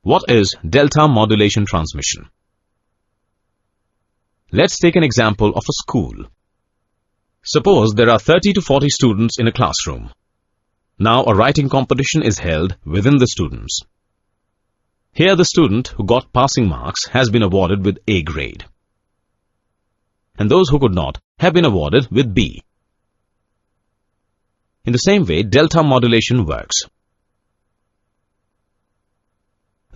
What is delta modulation transmission? Let's take an example of a school. Suppose there are 30 to 40 students in a classroom. Now a writing competition is held within the students. Here the student who got passing marks has been awarded with A grade, and those who could not have been awarded with B. In the same way, delta modulation works.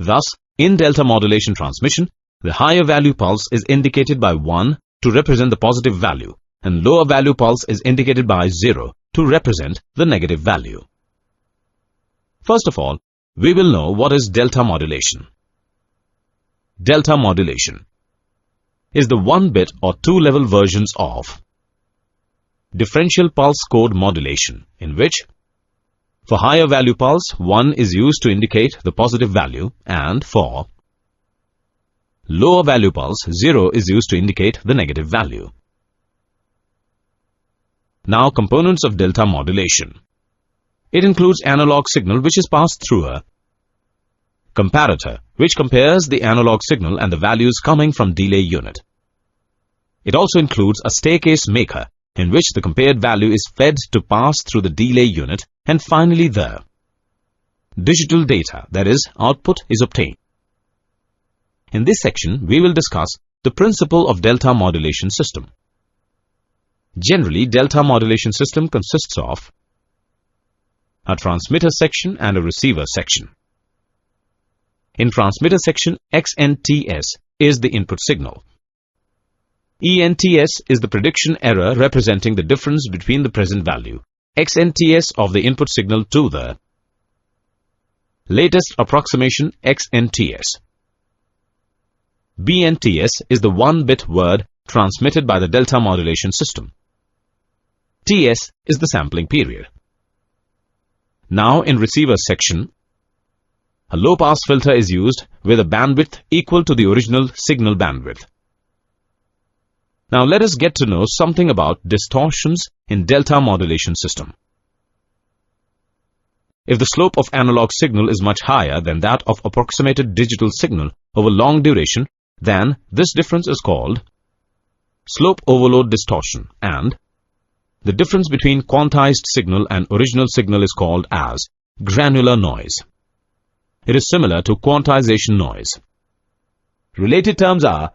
Thus, in delta modulation transmission, the higher value pulse is indicated by 1 to represent the positive value, and lower value pulse is indicated by 0 to represent the negative value. First of all, we will know what is delta modulation. Delta modulation is the 1-bit or 2-level versions of differential pulse code modulation, in which for higher value pulse, 1 is used to indicate the positive value, and for lower value pulse, 0 is used to indicate the negative value. Now, components of delta modulation. It includes analog signal which is passed through a comparator, which compares the analog signal and the values coming from delay unit. It also includes a staircase maker, in which the compared value is fed to pass through the delay unit, and finally the digital data, that is, output, is obtained. In this section, we will discuss the principle of delta modulation system. Generally, delta modulation system consists of a transmitter section and a receiver section. In transmitter section, XNTS is the input signal. ENTS is the prediction error representing the difference between the present value, XNTS, of the input signal to the latest approximation, XNTS. BNTS is the 1-bit word transmitted by the delta modulation system. TS is the sampling period. Now, in receiver section, a low-pass filter is used with a bandwidth equal to the original signal bandwidth. Now, let us get to know something about distortions in delta modulation system. If the slope of analog signal is much higher than that of approximated digital signal over long duration, then this difference is called slope overload distortion, and the difference between quantized signal and original signal is called as granular noise. It is similar to quantization noise. Related terms are